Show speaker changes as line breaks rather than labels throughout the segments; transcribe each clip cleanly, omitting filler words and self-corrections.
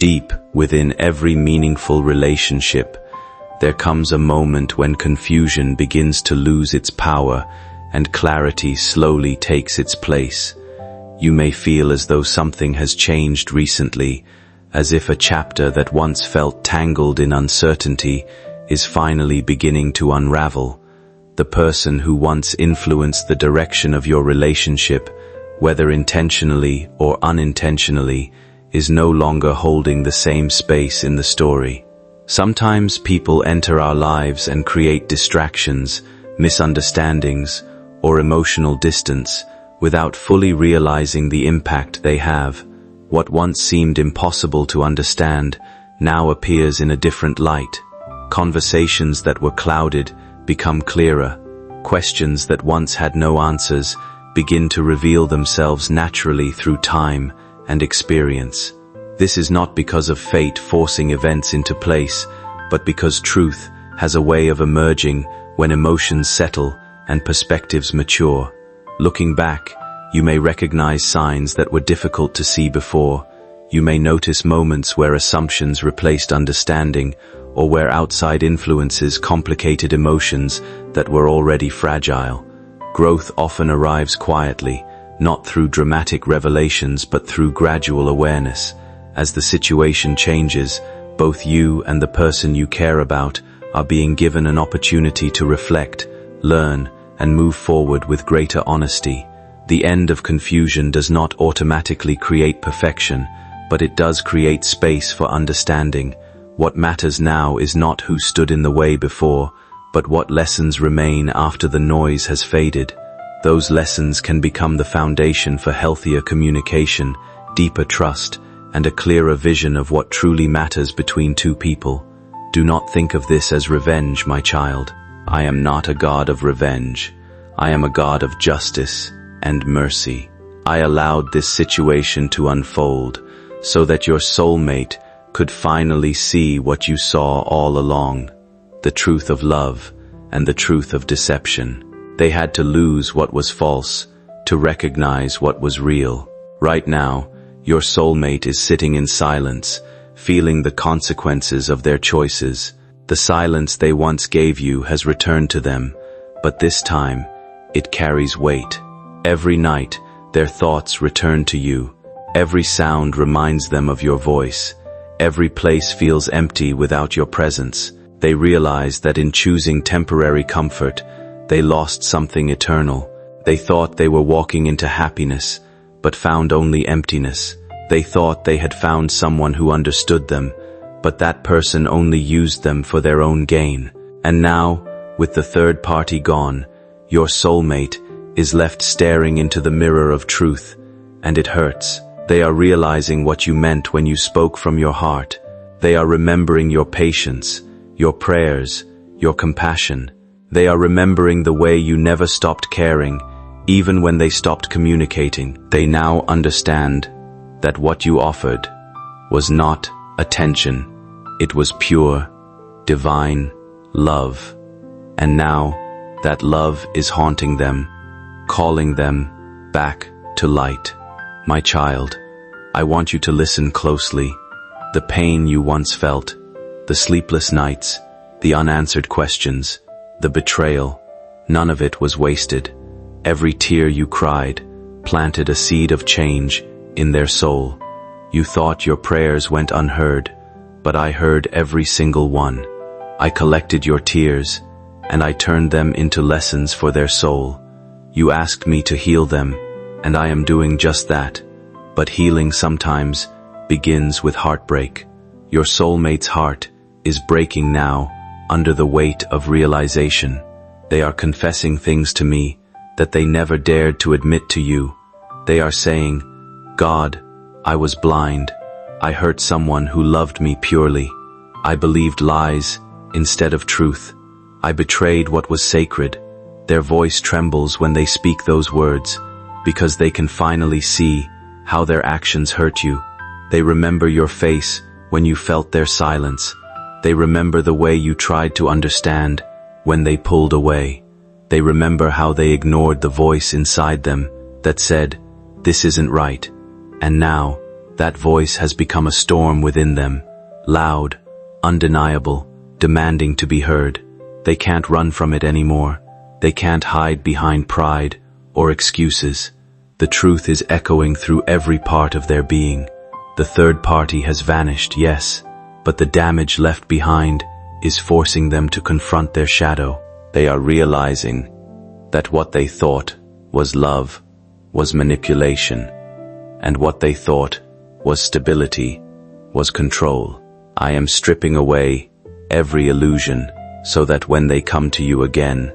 Deep within every meaningful relationship, there comes a moment when confusion begins to lose its power and clarity slowly takes its place. You may feel as though something has changed recently, as if a chapter that once felt tangled in uncertainty is finally beginning to unravel. The person who once influenced the direction of your relationship, whether intentionally or unintentionally, is no longer holding the same space in the story. Sometimes people enter our lives and create distractions, misunderstandings, or emotional distance without fully realizing the impact they have. What once seemed impossible to understand now appears in a different light. Conversations that were clouded become clearer. Questions that once had no answers begin to reveal themselves naturally through time and experience. This is not because of fate forcing events into place, but because truth has a way of emerging when emotions settle and perspectives mature. Looking back, you may recognize signs that were difficult to see before. You may notice moments where assumptions replaced understanding, or where outside influences complicated emotions that were already fragile. Growth often arrives quietly, not through dramatic revelations but through gradual awareness. As the situation changes, both you and the person you care about are being given an opportunity to reflect, learn, and move forward with greater honesty. The end of confusion does not automatically create perfection, but it does create space for understanding. What matters now is not who stood in the way before, but what lessons remain after the noise has faded. Those lessons can become the foundation for healthier communication, deeper trust, and a clearer vision of what truly matters between two people. Do not think of this as revenge, my child. I am not a God of revenge. I am a God of justice and mercy. I allowed this situation to unfold so that your soulmate could finally see what you saw all along, the truth of love and the truth of deception. They had to lose what was false to recognize what was real. Right now, your soulmate is sitting in silence, feeling the consequences of their choices. The silence they once gave you has returned to them, but this time, it carries weight. Every night, their thoughts return to you. Every sound reminds them of your voice. Every place feels empty without your presence. They realize that in choosing temporary comfort, they lost something eternal. They thought they were walking into happiness, but found only emptiness. They thought they had found someone who understood them, but that person only used them for their own gain. And now, with the third party gone, your soulmate is left staring into the mirror of truth, and it hurts. They are realizing what you meant when you spoke from your heart. They are remembering your patience, your prayers, your compassion. They are remembering the way you never stopped caring, even when they stopped communicating. They now understand that what you offered was not attention. It was pure, divine love. And now, that love is haunting them, calling them back to light. My child, I want you to listen closely. The pain you once felt, the sleepless nights, the unanswered questions, the betrayal, none of it was wasted. Every tear you cried planted a seed of change in their soul. You thought your prayers went unheard, but I heard every single one. I collected your tears, and I turned them into lessons for their soul. You asked me to heal them, and I am doing just that. But healing sometimes begins with heartbreak. Your soulmate's heart is breaking now under the weight of realization. They are confessing things to me that they never dared to admit to you. They are saying, God, I was blind. I hurt someone who loved me purely. I believed lies instead of truth. I betrayed what was sacred. Their voice trembles when they speak those words, because they can finally see how their actions hurt you. They remember your face when you felt their silence. They remember the way you tried to understand when they pulled away. They remember how they ignored the voice inside them that said, this isn't right. And now, That voice has become a storm within them, loud, undeniable, demanding to be heard. They can't run from it anymore. They can't hide behind pride or excuses. The truth is echoing through every part of their being. The third party has vanished, yes, but the damage left behind is forcing them to confront their shadow. They are realizing that what they thought was love was manipulation, and what they thought was stability was control. I am stripping away every illusion so that when they come to you again,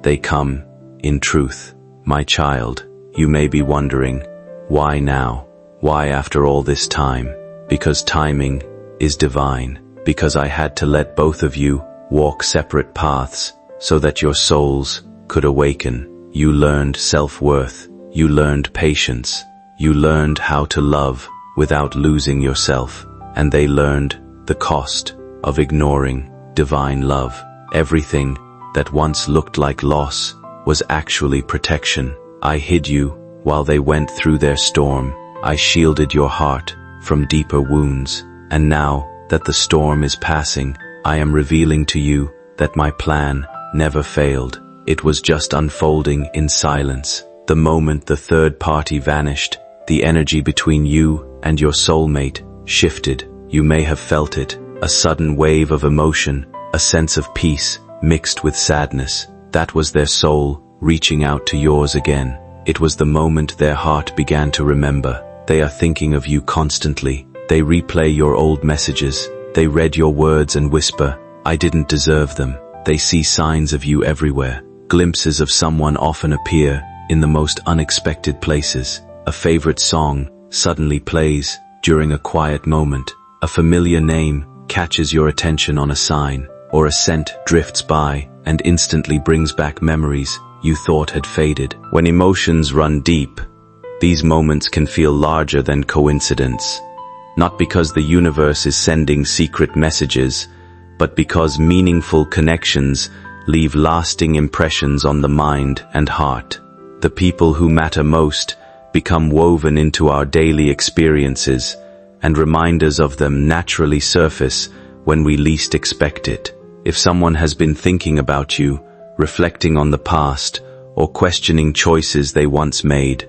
they come in truth. My child, you may be wondering, why now? Why after all this time? Because timing is divine. Because I had to let both of you walk separate paths so that your souls could awaken. You learned self-worth. You learned patience. You learned how to love without losing yourself. And they learned the cost of ignoring divine love. Everything that once looked like loss was actually protection. I hid you while they went through their storm. I shielded your heart from deeper wounds. And now that the storm is passing, I am revealing to you that my plan never failed. It was just unfolding in silence. The moment the third party vanished, the energy between you and your soulmate shifted. You may have felt it, a sudden wave of emotion, a sense of peace mixed with sadness. That was their soul reaching out to yours again. It was the moment their heart began to remember. They are thinking of you constantly. They replay your old messages. They read your words and whisper, "I didn't deserve them." They see signs of you everywhere. Glimpses of someone often appear in the most unexpected places. A favorite song suddenly plays during a quiet moment. A familiar name catches your attention on a sign, or a scent drifts by and instantly brings back memories you thought had faded. When emotions run deep, these moments can feel larger than coincidence. Not because the universe is sending secret messages, but because meaningful connections leave lasting impressions on the mind and heart. The people who matter most become woven into our daily experiences, and reminders of them naturally surface when we least expect it. If someone has been thinking about you, reflecting on the past, or questioning choices they once made,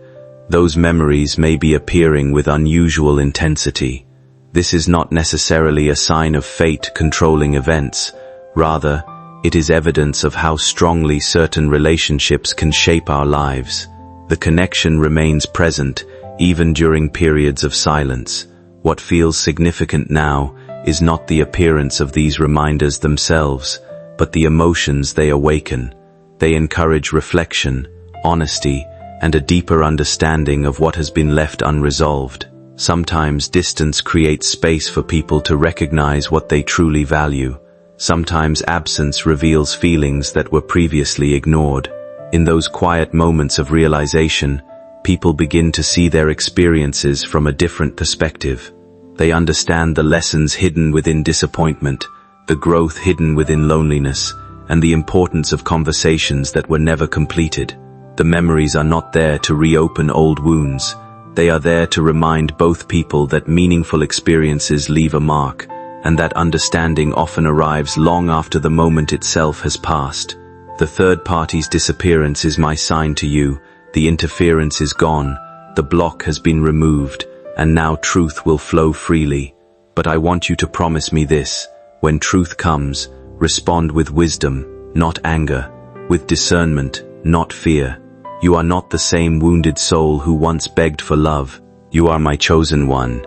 those memories may be appearing with unusual intensity. This is not necessarily a sign of fate controlling events. Rather, it is evidence of how strongly certain relationships can shape our lives. The connection remains present even during periods of silence. What feels significant now is not the appearance of these reminders themselves, but the emotions they awaken. They encourage reflection, honesty, and a deeper understanding of what has been left unresolved. Sometimes distance creates space for people to recognize what they truly value. Sometimes absence reveals feelings that were previously ignored. In those quiet moments of realization, people begin to see their experiences from a different perspective. They understand the lessons hidden within disappointment, the growth hidden within loneliness, and the importance of conversations that were never completed. The memories are not there to reopen old wounds. They are there to remind both people that meaningful experiences leave a mark, and that understanding often arrives long after the moment itself has passed. The third party's disappearance is my sign to you. The interference is gone, the block has been removed, and now truth will flow freely. But I want you to promise me this: when truth comes, respond with wisdom, not anger, with discernment, not fear. You are not the same wounded soul who once begged for love. You are my chosen one,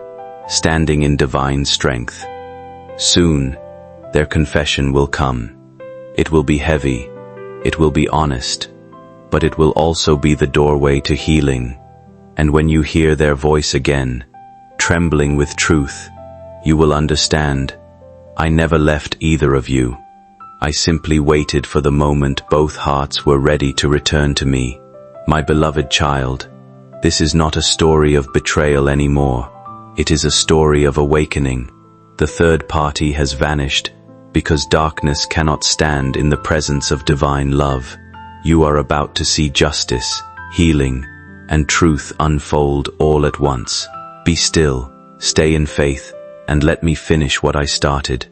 standing in divine strength. Soon, their confession will come. It will be heavy, it will be honest, but it will also be the doorway to healing. And when you hear their voice again, trembling with truth, you will understand, I never left either of you. I simply waited for the moment both hearts were ready to return to me. My beloved child, this is not a story of betrayal anymore. It is a story of awakening. The third party has vanished because darkness cannot stand in the presence of divine love. You are about to see justice, healing, and truth unfold all at once. Be still, Stay in faith, and let me finish what I started.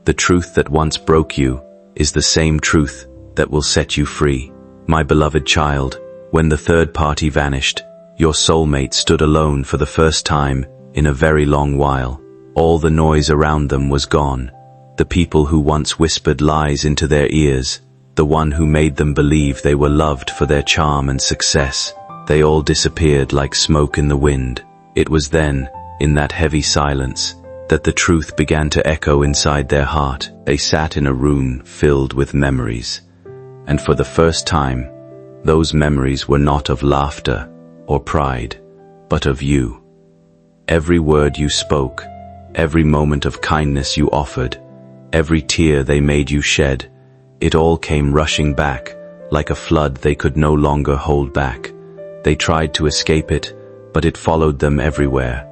The truth that once broke you is the same truth that will set you free. My beloved child, when the third party vanished, your soulmate stood alone for the first time in a very long while. All the noise around them was gone. The people who once whispered lies into their ears, the one who made them believe they were loved for their charm and success, they all disappeared like smoke in the wind. It was then, in that heavy silence, that the truth began to echo inside their heart. They sat in a room filled with memories. And for the first time, those memories were not of laughter or pride, but of you. Every word you spoke, every moment of kindness you offered, every tear they made you shed, it all came rushing back, like a flood they could no longer hold back. They tried to escape it, but it followed them everywhere.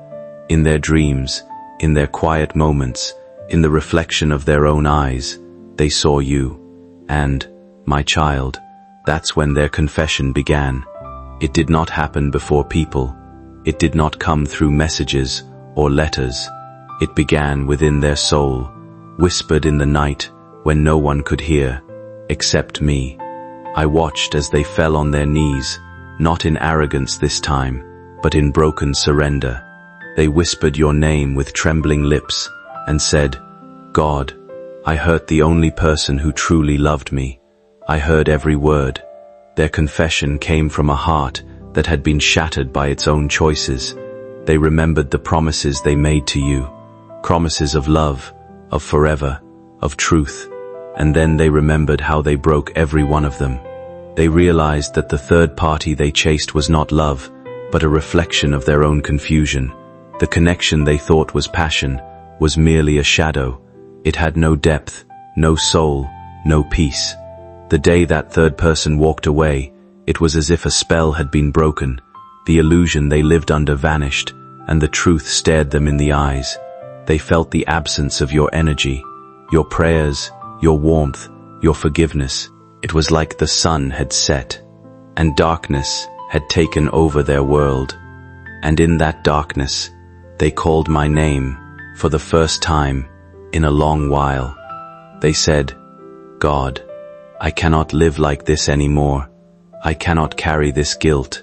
In their dreams, in their quiet moments, in the reflection of their own eyes, they saw you. And, my child, that's when their confession began. It did not happen before people. It did not come through messages or letters. It began within their soul, whispered in the night when no one could hear, except me. I watched as they fell on their knees, not in arrogance this time, but in broken surrender. They whispered your name with trembling lips and said, God, I hurt the only person who truly loved me. I heard every word. Their confession came from a heart that had been shattered by its own choices. They remembered the promises they made to you, promises of love, of forever, of truth, and then they remembered how they broke every one of them. They realized that the third party they chased was not love, but a reflection of their own confusion. The connection they thought was passion was merely a shadow. It had no depth, no soul, no peace. The day that third person walked away, it was as if a spell had been broken. The illusion they lived under vanished, and the truth stared them in the eyes. They felt the absence of your energy, your prayers, your warmth, your forgiveness. It was like the sun had set, and darkness had taken over their world. And in that darkness, they called my name for the first time in a long while. They said, God, I cannot live like this anymore. I cannot carry this guilt.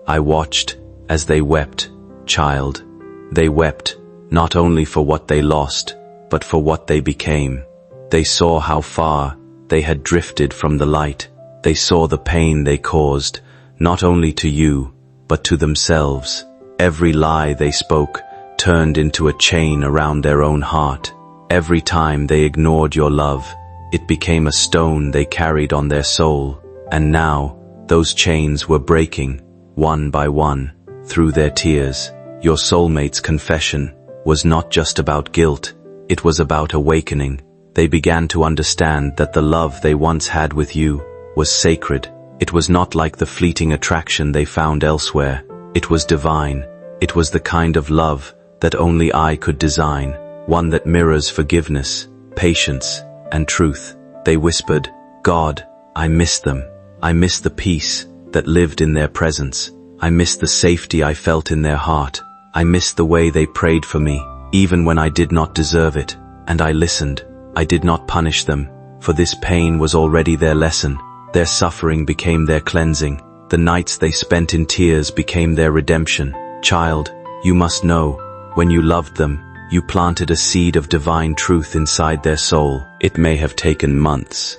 I watched as they wept, child. They wept not only for what they lost, but for what they became. They saw how far they had drifted from the light. They saw the pain they caused, not only to you, but to themselves. Every lie they spoke turned into a chain around their own heart. Every time they ignored your love, it became a stone they carried on their soul. And now, those chains were breaking, one by one, through their tears. Your soulmate's confession was not just about guilt, it was about awakening. They began to understand that the love they once had with you was sacred. It was not like the fleeting attraction they found elsewhere. It was divine. It was the kind of love that only I could design, one that mirrors forgiveness, patience, and truth. They whispered, God, I miss them. I miss the peace that lived in their presence. I miss the safety I felt in their heart. I miss the way they prayed for me, even when I did not deserve it. And I listened. I did not punish them, for this pain was already their lesson. Their suffering became their cleansing. The nights they spent in tears became their redemption. Child, you must know, when you loved them, you planted a seed of divine truth inside their soul. It may have taken months,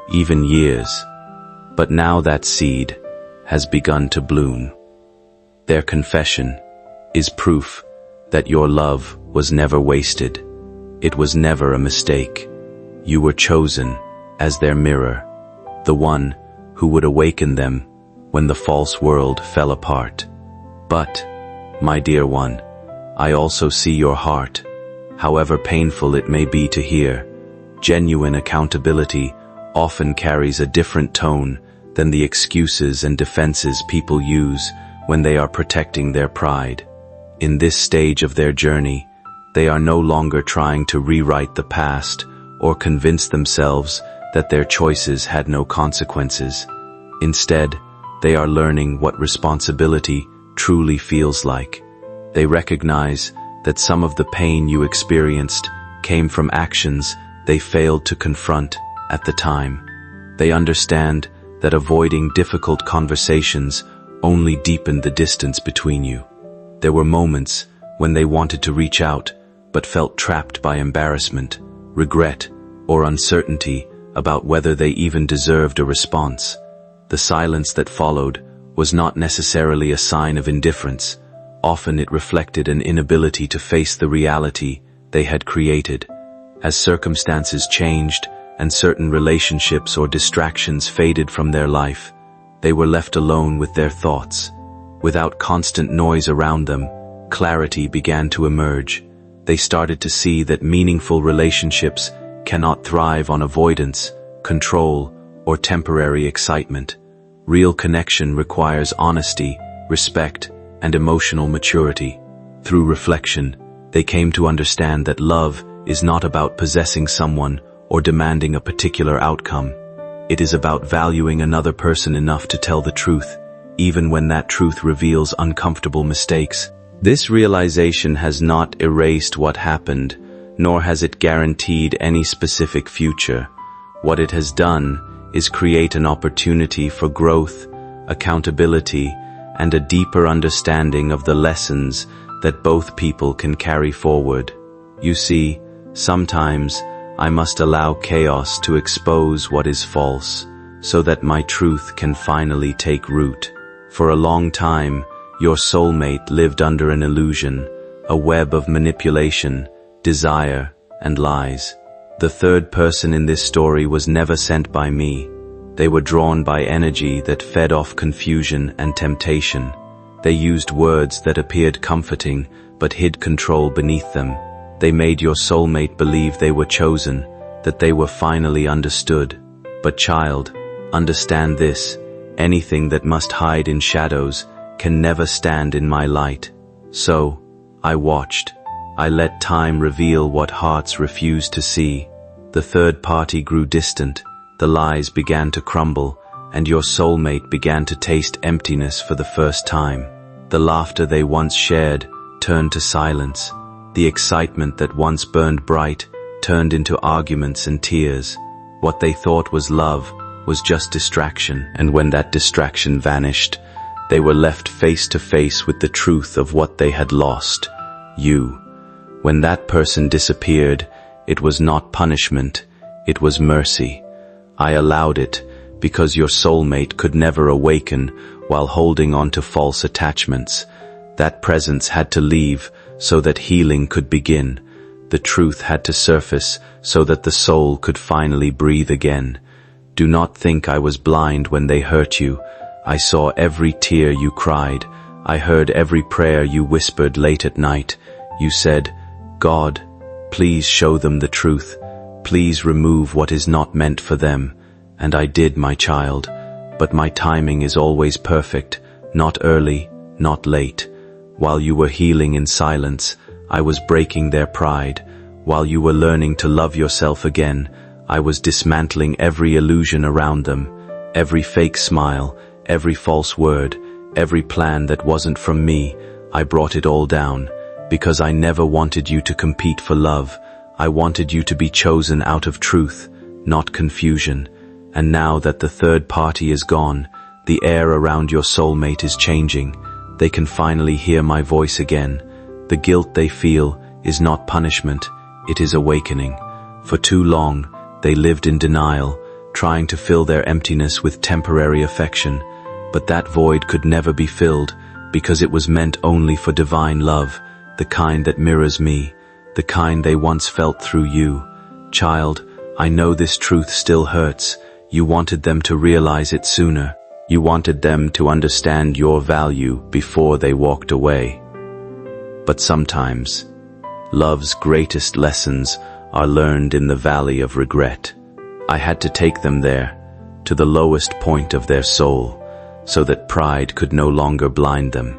even years, but now that seed has begun to bloom. Their confession is proof that your love was never wasted. It was never a mistake. You were chosen as their mirror, the one who would awaken them when the false world fell apart. But, my dear one, I also see your heart. However painful it may be to hear, genuine accountability often carries a different tone than the excuses and defenses people use when they are protecting their pride. In this stage of their journey, they are no longer trying to rewrite the past or convince themselves that their choices had no consequences. Instead, they are learning what responsibility truly feels like. They recognize that some of the pain you experienced came from actions they failed to confront at the time. They understand that avoiding difficult conversations only deepened the distance between you. There were moments when they wanted to reach out, but felt trapped by embarrassment, regret, or uncertainty about whether they even deserved a response. The silence that followed was not necessarily a sign of indifference. Often it reflected an inability to face the reality they had created. As circumstances changed and certain relationships or distractions faded from their life, they were left alone with their thoughts. Without constant noise around them, clarity began to emerge. They started to see that meaningful relationships cannot thrive on avoidance, control, or temporary excitement. Real connection requires honesty, respect, and emotional maturity. Through reflection, they came to understand that love is not about possessing someone or demanding a particular outcome. It is about valuing another person enough to tell the truth, even when that truth reveals uncomfortable mistakes. This realization has not erased what happened, nor has it guaranteed any specific future. What it has done is create an opportunity for growth, accountability, and a deeper understanding of the lessons that both people can carry forward. You see, sometimes I must allow chaos to expose what is false, so that my truth can finally take root. For a long time, your soulmate lived under an illusion, a web of manipulation, desire, and lies. The third person in this story was never sent by me. They were drawn by energy that fed off confusion and temptation. They used words that appeared comforting, but hid control beneath them. They made your soulmate believe they were chosen, that they were finally understood. But child, understand this: anything that must hide in shadows can never stand in my light. So, I watched. I let time reveal what hearts refused to see. The third party grew distant, the lies began to crumble, and your soulmate began to taste emptiness for the first time. The laughter they once shared turned to silence. The excitement that once burned bright turned into arguments and tears. What they thought was love was just distraction, and when that distraction vanished, they were left face to face with the truth of what they had lost: you. When that person disappeared, it was not punishment, it was mercy. I allowed it because your soulmate could never awaken while holding on to false attachments. That presence had to leave so that healing could begin. The truth had to surface so that the soul could finally breathe again. Do not think I was blind when they hurt you. I saw every tear you cried. I heard every prayer you whispered late at night. You said, "God, please show them the truth. Please remove what is not meant for them." And I did, my child. But my timing is always perfect, not early, not late. While you were healing in silence, I was breaking their pride. While you were learning to love yourself again, I was dismantling every illusion around them. Every fake smile, every false word, every plan that wasn't from me, I brought it all down. Because I never wanted you to compete for love. I wanted you to be chosen out of truth, not confusion. And now that the third party is gone, the air around your soulmate is changing. They can finally hear my voice again. The guilt they feel is not punishment, it is awakening. For too long, they lived in denial, trying to fill their emptiness with temporary affection. But that void could never be filled, because it was meant only for divine love, the kind that mirrors me, the kind they once felt through you. Child, I know this truth still hurts. You wanted them to realize it sooner. You wanted them to understand your value before they walked away. But sometimes, love's greatest lessons are learned in the valley of regret. I had to take them there, to the lowest point of their soul, so that pride could no longer blind them.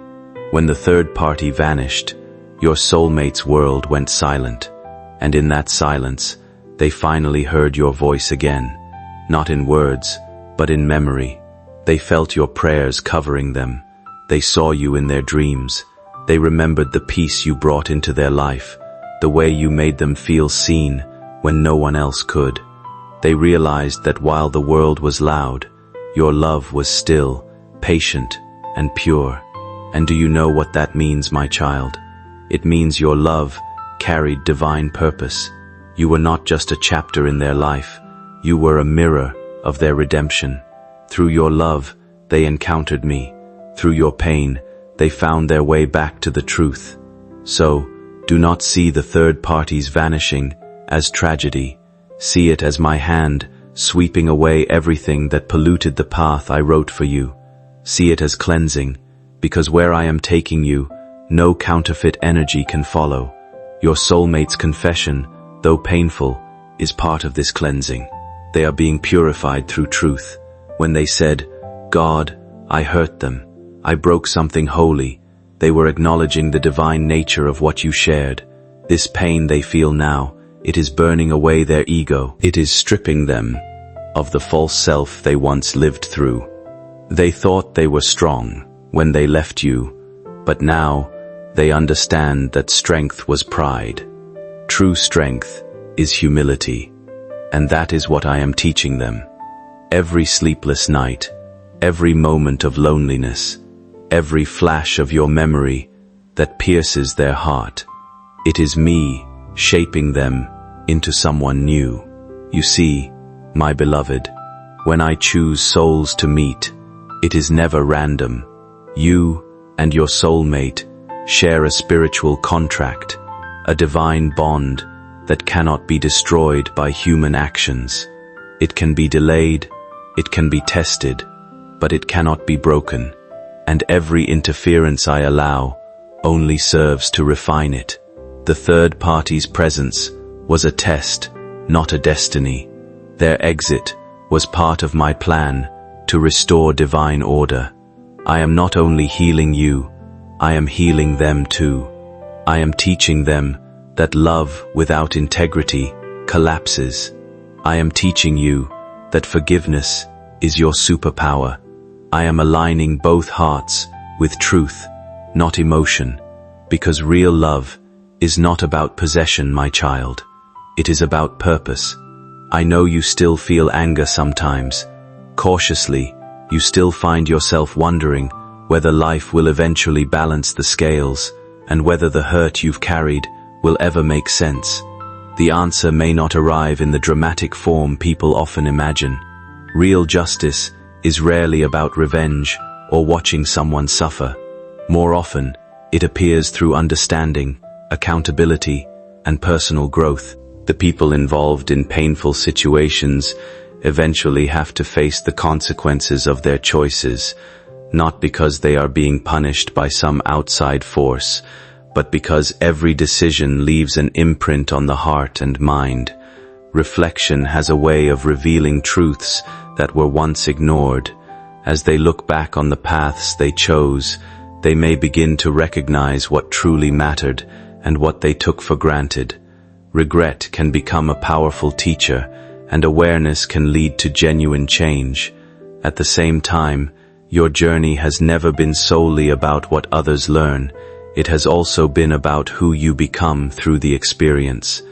When the third party vanished, your soulmate's world went silent, and in that silence, they finally heard your voice again, not in words, but in memory. They felt your prayers covering them. They saw you in their dreams. They remembered the peace you brought into their life, the way you made them feel seen when no one else could. They realized that while the world was loud, your love was still, patient, and pure. And do you know what that means, my child? It means your love carried divine purpose. You were not just a chapter in their life, you were a mirror of their redemption. Through your love, they encountered me. Through your pain, they found their way back to the truth. So, do not see the third parties vanishing as tragedy. See it as my hand sweeping away everything that polluted the path I wrote for you. See it as cleansing, because where I am taking you, no counterfeit energy can follow. Your soulmate's confession, though painful, is part of this cleansing. They are being purified through truth. When they said, "God, I hurt them. I broke something holy," they were acknowledging the divine nature of what you shared. This pain they feel now, it is burning away their ego. It is stripping them of the false self they once lived through. They thought they were strong when they left you, but now they understand that strength was pride. True strength is humility, and that is what I am teaching them. Every sleepless night, every moment of loneliness, every flash of your memory that pierces their heart, it is me shaping them into someone new. You see, my beloved, when I choose souls to meet, it is never random. You and your soulmate share a spiritual contract, a divine bond that cannot be destroyed by human actions. It can be delayed, it can be tested, but it cannot be broken, and every interference I allow only serves to refine it. The third party's presence was a test, not a destiny. Their exit was part of my plan to restore divine order. I am not only healing you, I am healing them too. I am teaching them that love without integrity collapses. I am teaching you that forgiveness is your superpower. I am aligning both hearts with truth, not emotion, because real love is not about possession, my child. It is about purpose. I know you still feel anger sometimes. Cautiously, you still find yourself wondering whether life will eventually balance the scales and whether the hurt you've carried will ever make sense. The answer may not arrive in the dramatic form people often imagine. Real justice is rarely about revenge or watching someone suffer. More often, it appears through understanding, accountability, and personal growth. The people involved in painful situations eventually have to face the consequences of their choices, not because they are being punished by some outside force, but because every decision leaves an imprint on the heart and mind. Reflection has a way of revealing truths that were once ignored. As they look back on the paths they chose, they may begin to recognize what truly mattered and what they took for granted. Regret can become a powerful teacher, and awareness can lead to genuine change. At the same time, your journey has never been solely about what others learn. It has also been about who you become through the experience.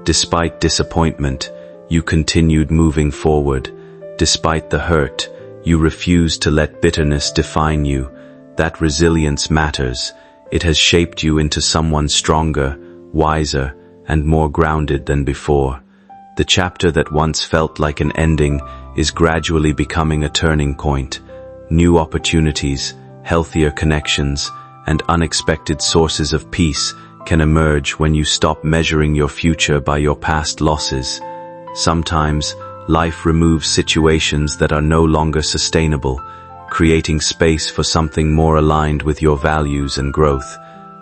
Despite disappointment, you continued moving forward. Despite the hurt, you refused to let bitterness define you. That resilience matters. It has shaped you into someone stronger, wiser, and more grounded than before. The chapter that once felt like an ending is gradually becoming a turning point. New opportunities, healthier connections, and unexpected sources of peace can emerge when you stop measuring your future by your past losses. Sometimes, life removes situations that are no longer sustainable, creating space for something more aligned with your values and growth.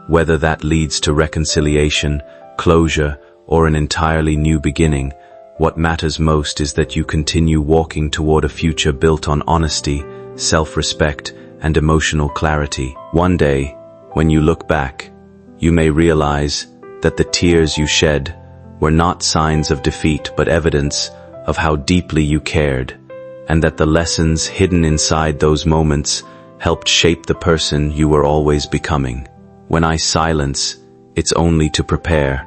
Whether that leads to reconciliation, closure, or an entirely new beginning, what matters most is that you continue walking toward a future built on honesty, self-respect, and emotional clarity. One day, when you look back, you may realize that the tears you shed were not signs of defeat but evidence of how deeply you cared, and that the lessons hidden inside those moments helped shape the person you were always becoming. When I silence, it's only to prepare,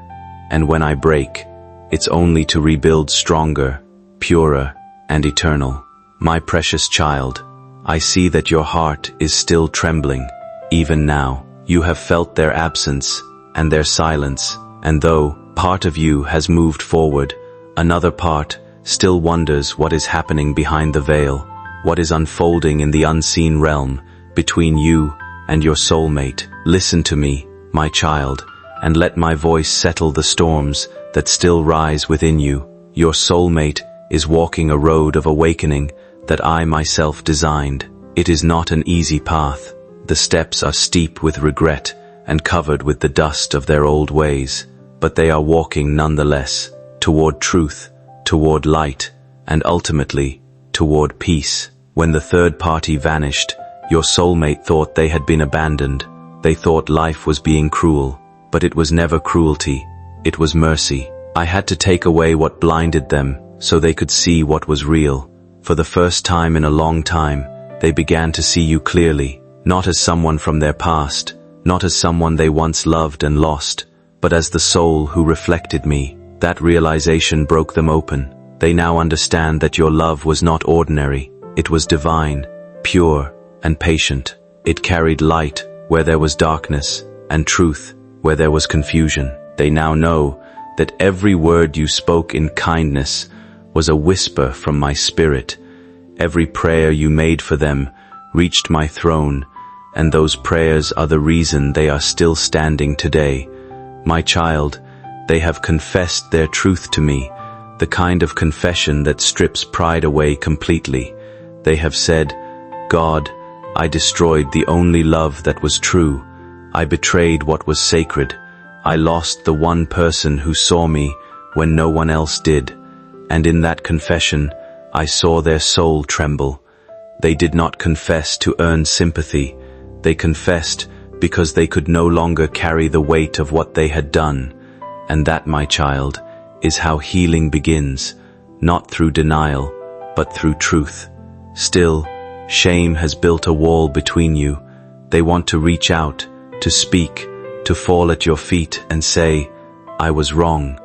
and when I break, it's only to rebuild stronger, purer, and eternal. My precious child, I see that your heart is still trembling, even now. You have felt their absence and their silence, and though part of you has moved forward, another part still wonders what is happening behind the veil, what is unfolding in the unseen realm between you and your soulmate. Listen to me, my child, and let my voice settle the storms that still rise within you. Your soulmate is walking a road of awakening that I myself designed. It is not an easy path. The steps are steep with regret and covered with the dust of their old ways, but they are walking nonetheless, toward truth, toward light, and ultimately, toward peace. When the third party vanished, your soulmate thought they had been abandoned. They thought life was being cruel, but it was never cruelty. It was mercy. I had to take away what blinded them so they could see what was real. For the first time in a long time, they began to see you clearly, not as someone from their past, not as someone they once loved and lost, but as the soul who reflected me. That realization broke them open. They now understand that your love was not ordinary. It was divine, pure, and patient. It carried light where there was darkness, and truth where there was confusion. They now know that every word you spoke in kindness was a whisper from my spirit. Every prayer you made for them reached my throne, and those prayers are the reason they are still standing today. My child, they have confessed their truth to me, the kind of confession that strips pride away completely. They have said, God, I destroyed the only love that was true. I betrayed what was sacred. I lost the one person who saw me when no one else did. And in that confession, I saw their soul tremble. They did not confess to earn sympathy. They confessed because they could no longer carry the weight of what they had done. And that, my child, is how healing begins, not through denial, but through truth. Still, shame has built a wall between you. They want to reach out, to speak, to fall at your feet and say, I was wrong.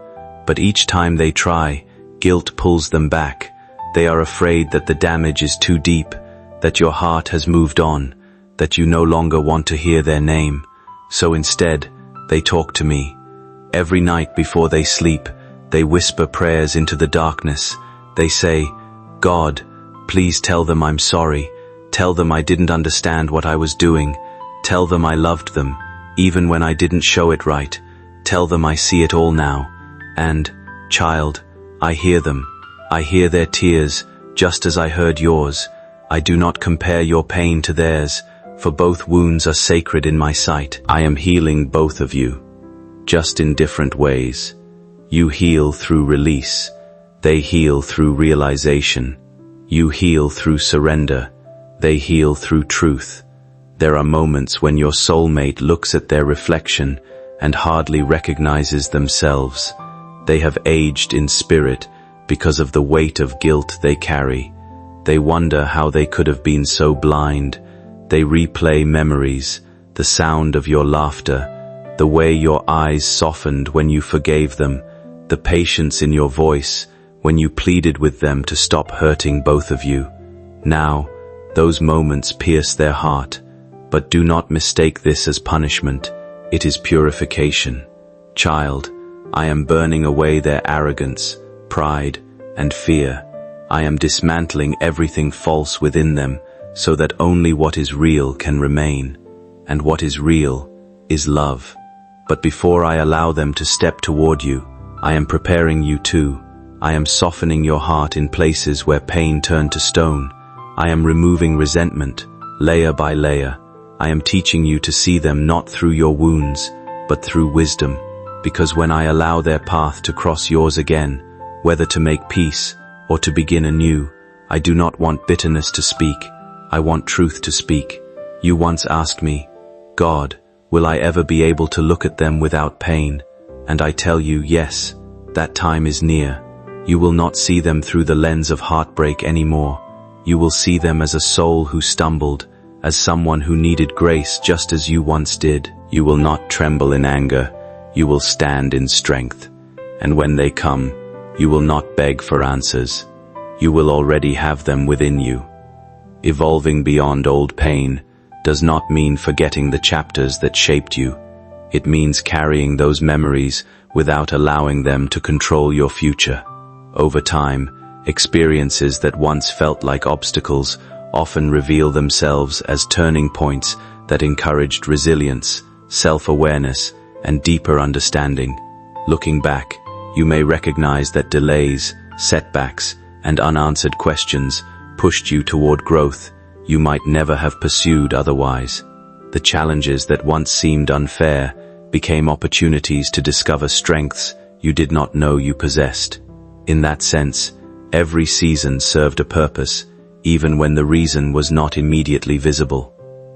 But each time they try, guilt pulls them back. They are afraid that the damage is too deep, that your heart has moved on, that you no longer want to hear their name. So instead, they talk to me. Every night before they sleep, they whisper prayers into the darkness. They say, God, please tell them I'm sorry. Tell them I didn't understand what I was doing. Tell them I loved them, even when I didn't show it right. Tell them I see it all now. And, child, I hear them. I hear their tears, just as I heard yours. I do not compare your pain to theirs, for both wounds are sacred in my sight. I am healing both of you, just in different ways. You heal through release. They heal through realization. You heal through surrender. They heal through truth. There are moments when your soulmate looks at their reflection and hardly recognizes themselves. They have aged in spirit because of the weight of guilt they carry. They wonder how they could have been so blind. They replay memories, the sound of your laughter, the way your eyes softened when you forgave them, the patience in your voice when you pleaded with them to stop hurting both of you. Now, those moments pierce their heart, but do not mistake this as punishment. It is purification. Child, I am burning away their arrogance, pride, and fear. I am dismantling everything false within them so that only what is real can remain. And what is real is love. But before I allow them to step toward you, I am preparing you too. I am softening your heart in places where pain turned to stone. I am removing resentment, layer by layer. I am teaching you to see them not through your wounds, but through wisdom. Because when I allow their path to cross yours again, whether to make peace or to begin anew, I do not want bitterness to speak. I want truth to speak. You once asked me, God, will I ever be able to look at them without pain? And I tell you, yes, that time is near. You will not see them through the lens of heartbreak anymore. You will see them as a soul who stumbled, as someone who needed grace just as you once did. You will not tremble in anger, you will stand in strength. And when they come, you will not beg for answers. You will already have them within you. Evolving beyond old pain does not mean forgetting the chapters that shaped you. It means carrying those memories without allowing them to control your future. Over time, experiences that once felt like obstacles often reveal themselves as turning points that encouraged resilience, self-awareness, and deeper understanding. Looking back, you may recognize that delays, setbacks, and unanswered questions pushed you toward growth you might never have pursued otherwise. The challenges that once seemed unfair became opportunities to discover strengths you did not know you possessed. In that sense, every season served a purpose, even when the reason was not immediately visible.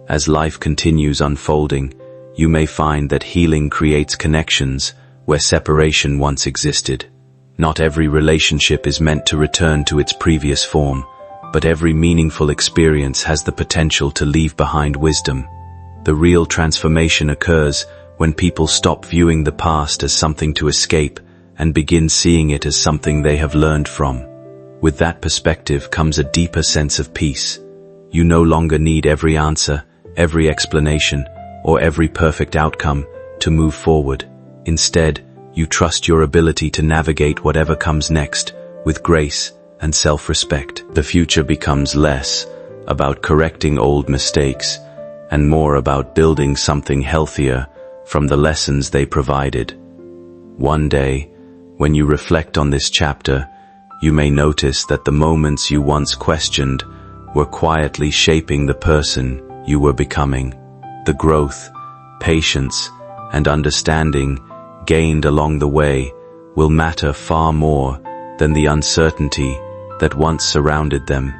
As life continues unfolding, you may find that healing creates connections where separation once existed. Not every relationship is meant to return to its previous form, but every meaningful experience has the potential to leave behind wisdom. The real transformation occurs when people stop viewing the past as something to escape and begin seeing it as something they have learned from. With that perspective comes a deeper sense of peace. You no longer need every answer, every explanation, or every perfect outcome to move forward. Instead, you trust your ability to navigate whatever comes next with grace and self-respect. The future becomes less about correcting old mistakes and more about building something healthier from the lessons they provided. One day, when you reflect on this chapter, you may notice that the moments you once questioned were quietly shaping the person you were becoming. The growth, patience, and understanding gained along the way will matter far more than the uncertainty that once surrounded them.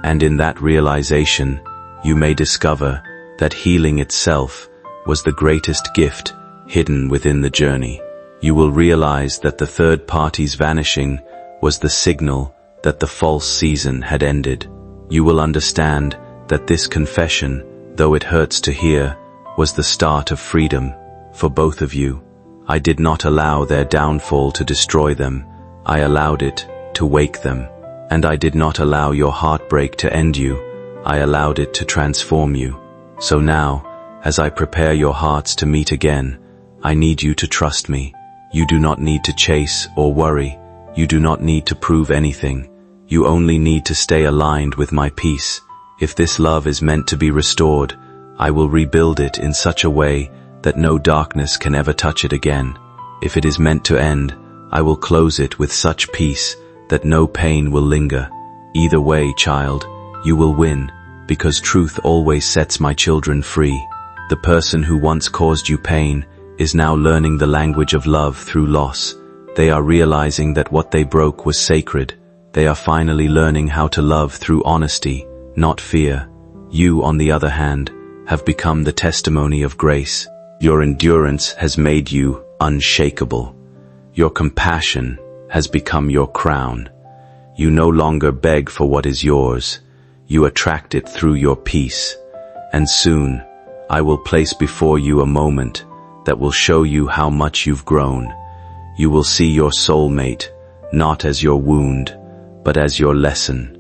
And in that realization, you may discover that healing itself was the greatest gift hidden within the journey. You will realize that the third party's vanishing was the signal that the false season had ended. You will understand that this confession, though it hurts to hear, was the start of freedom for both of you. I did not allow their downfall to destroy them. I allowed it to wake them. And I did not allow your heartbreak to end you. I allowed it to transform you. So now, as I prepare your hearts to meet again, I need you to trust me. You do not need to chase or worry. You do not need to prove anything. You only need to stay aligned with my peace. If this love is meant to be restored, I will rebuild it in such a way that no darkness can ever touch it again. If it is meant to end, I will close it with such peace that no pain will linger. Either way, child, you will win, because truth always sets my children free. The person who once caused you pain is now learning the language of love through loss. They are realizing that what they broke was sacred. They are finally learning how to love through honesty, not fear. You, on the other hand, have become the testimony of grace. Your endurance has made you unshakable. Your compassion has become your crown. You no longer beg for what is yours. You attract it through your peace. And soon, I will place before you a moment that will show you how much you've grown. You will see your soulmate, not as your wound, but as your lesson.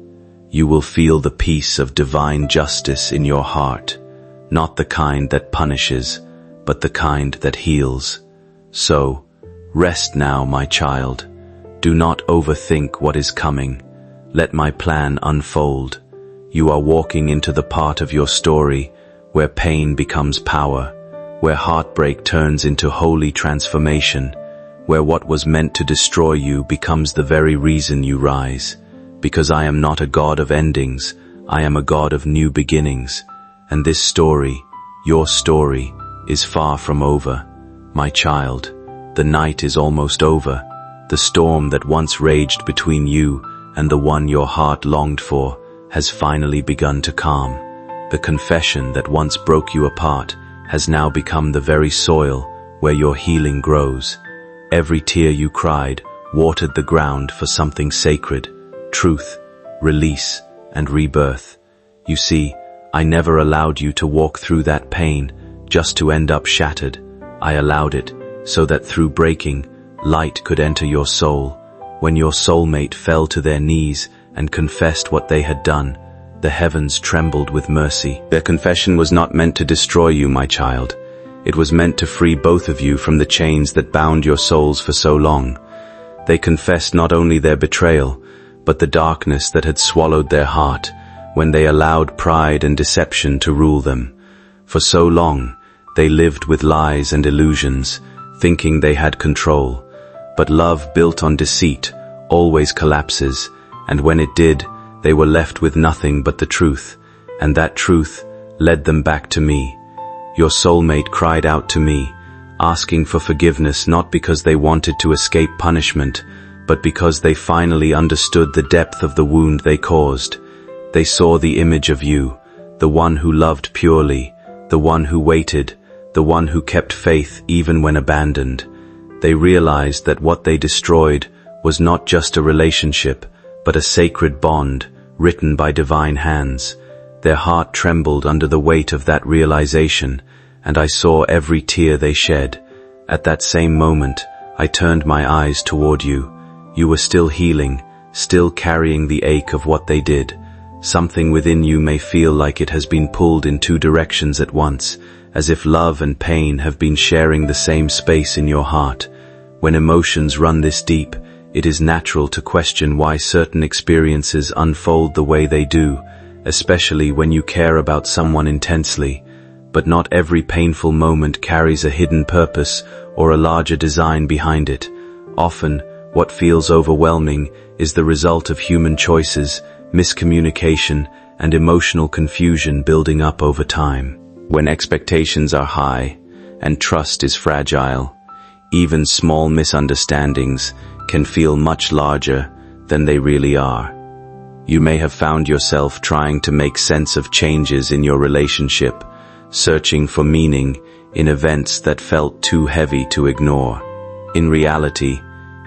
You will feel the peace of divine justice in your heart, not the kind that punishes, but the kind that heals. So, rest now, my child. Do not overthink what is coming. Let my plan unfold. You are walking into the part of your story where pain becomes power, where heartbreak turns into holy transformation, where what was meant to destroy you becomes the very reason you rise. Because I am not a God of endings, I am a God of new beginnings. And this story, your story, is far from over. My child, the night is almost over. The storm that once raged between you and the one your heart longed for has finally begun to calm. The confession that once broke you apart has now become the very soil where your healing grows. Every tear you cried watered the ground for something sacred, truth, release, and rebirth. You see, I never allowed you to walk through that pain just to end up shattered. I allowed it so that through breaking, light could enter your soul. When your soulmate fell to their knees and confessed what they had done, the heavens trembled with mercy. Their confession was not meant to destroy you, my child. It was meant to free both of you from the chains that bound your souls for so long. They confessed not only their betrayal, but the darkness that had swallowed their heart when they allowed pride and deception to rule them. For so long, they lived with lies and illusions, thinking they had control. But love built on deceit always collapses, and when it did, they were left with nothing but the truth, and that truth led them back to me. Your soulmate cried out to me, asking for forgiveness not because they wanted to escape punishment, but because they finally understood the depth of the wound they caused. They saw the image of you, the one who loved purely, the one who waited, the one who kept faith even when abandoned. They realized that what they destroyed was not just a relationship, but a sacred bond written by divine hands. Their heart trembled under the weight of that realization, and I saw every tear they shed. At that same moment, I turned my eyes toward you. You were still healing, still carrying the ache of what they did. Something within you may feel like it has been pulled in two directions at once, as if love and pain have been sharing the same space in your heart. When emotions run this deep, it is natural to question why certain experiences unfold the way they do, especially when you care about someone intensely. But not every painful moment carries a hidden purpose or a larger design behind it. Often, what feels overwhelming is the result of human choices, miscommunication, and emotional confusion building up over time. When expectations are high and trust is fragile, even small misunderstandings can feel much larger than they really are. You may have found yourself trying to make sense of changes in your relationship, searching for meaning in events that felt too heavy to ignore. In reality,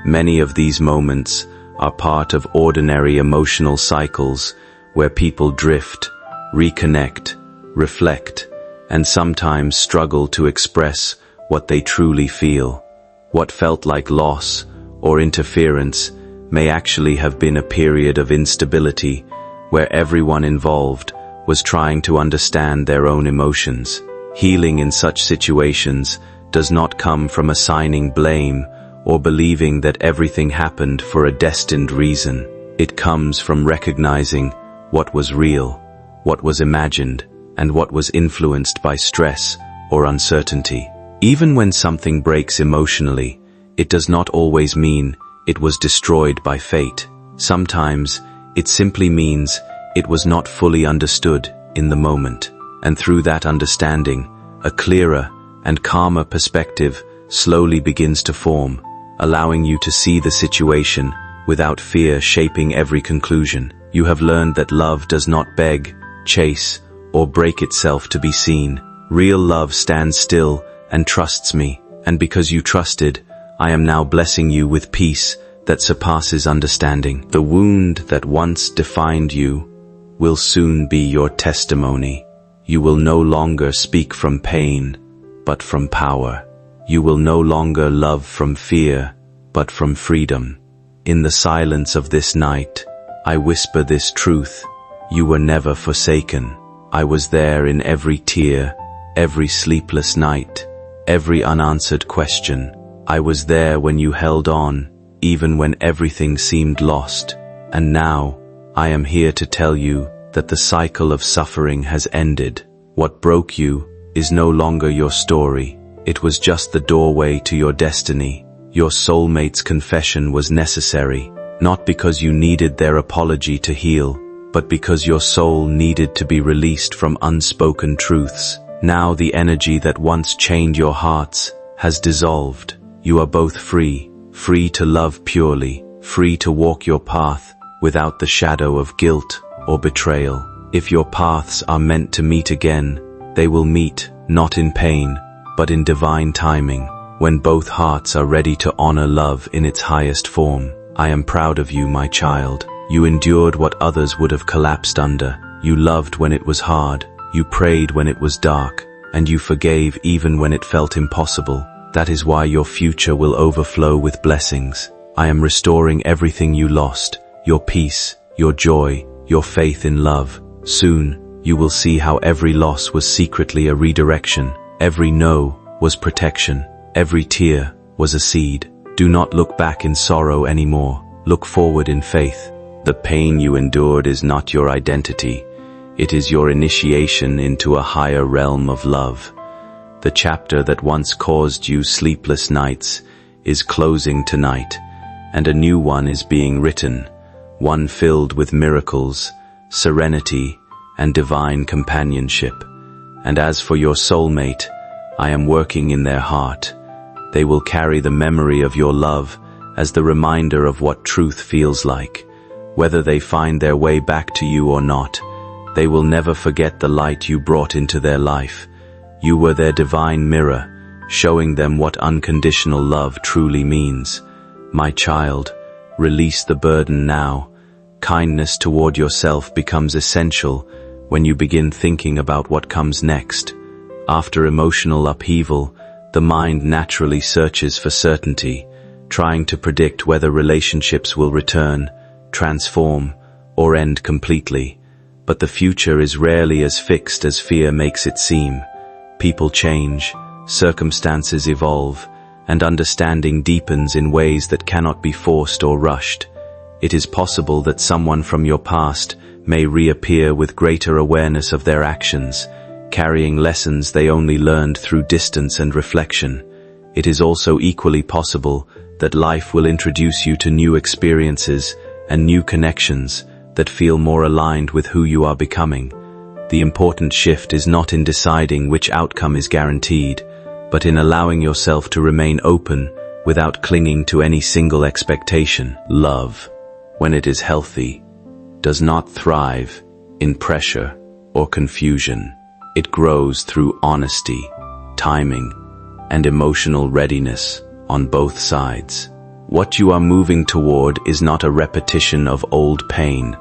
many of these moments are part of ordinary emotional cycles where people drift, reconnect, reflect, and sometimes struggle to express what they truly feel. What felt like loss or interference may actually have been a period of instability where everyone involved was trying to understand their own emotions. Healing in such situations does not come from assigning blame or believing that everything happened for a destined reason. It comes from recognizing what was real, what was imagined, and what was influenced by stress or uncertainty. Even when something breaks emotionally, it does not always mean it was destroyed by fate. Sometimes, it simply means it was not fully understood in the moment. And through that understanding, a clearer and calmer perspective slowly begins to form, allowing you to see the situation without fear shaping every conclusion. You have learned that love does not beg, chase, or break itself to be seen. Real love stands still and trusts me, and because you trusted, I am now blessing you with peace that surpasses understanding. The wound that once defined you will soon be your testimony. You will no longer speak from pain, but from power. You will no longer love from fear, but from freedom. In the silence of this night, I whisper this truth: you were never forsaken. I was there in every tear, every sleepless night, every unanswered question. I was there when you held on, even when everything seemed lost. And now, I am here to tell you that the cycle of suffering has ended. What broke you is no longer your story. It was just the doorway to your destiny. Your soulmate's confession was necessary, not because you needed their apology to heal, but because your soul needed to be released from unspoken truths. Now the energy that once chained your hearts has dissolved. You are both free, free to love purely, free to walk your path without the shadow of guilt or betrayal. If your paths are meant to meet again, they will meet, not in pain, but in divine timing, when both hearts are ready to honor love in its highest form. I am proud of you, my child. You endured what others would have collapsed under. You loved when it was hard. You prayed when it was dark, and you forgave even when it felt impossible. That is why your future will overflow with blessings. I am restoring everything you lost, your peace, your joy, your faith in love. Soon, you will see how every loss was secretly a redirection. Every no was protection. Every tear was a seed. Do not look back in sorrow anymore. Look forward in faith. The pain you endured is not your identity. It is your initiation into a higher realm of love. The chapter that once caused you sleepless nights is closing tonight, and a new one is being written, one filled with miracles, serenity, and divine companionship. And as for your soulmate, I am working in their heart. They will carry the memory of your love as the reminder of what truth feels like. Whether they find their way back to you or not, they will never forget the light you brought into their life. You were their divine mirror, showing them what unconditional love truly means. My child, release the burden now. Kindness toward yourself becomes essential when you begin thinking about what comes next. After emotional upheaval, the mind naturally searches for certainty, trying to predict whether relationships will return, transform, or end completely. But the future is rarely as fixed as fear makes it seem. People change, circumstances evolve, and understanding deepens in ways that cannot be forced or rushed. It is possible that someone from your past may reappear with greater awareness of their actions, carrying lessons they only learned through distance and reflection. It is also equally possible that life will introduce you to new experiences and new connections that feel more aligned with who you are becoming. The important shift is not in deciding which outcome is guaranteed, but in allowing yourself to remain open without clinging to any single expectation. Love, when it is healthy, does not thrive in pressure or confusion. It grows through honesty, timing, and emotional readiness on both sides. What you are moving toward is not a repetition of old pain,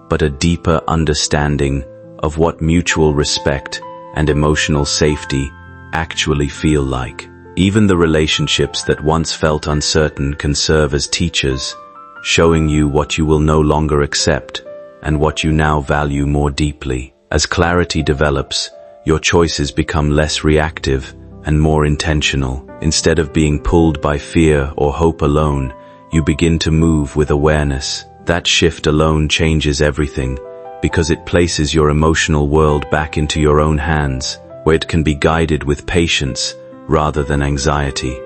but a deeper understanding of what mutual respect and emotional safety actually feel like. Even the relationships that once felt uncertain can serve as teachers, showing you what you will no longer accept and what you now value more deeply. As clarity develops, your choices become less reactive and more intentional. Instead of being pulled by fear or hope alone, you begin to move with awareness. That shift alone changes everything, because it places your emotional world back into your own hands, where it can be guided with patience rather than anxiety.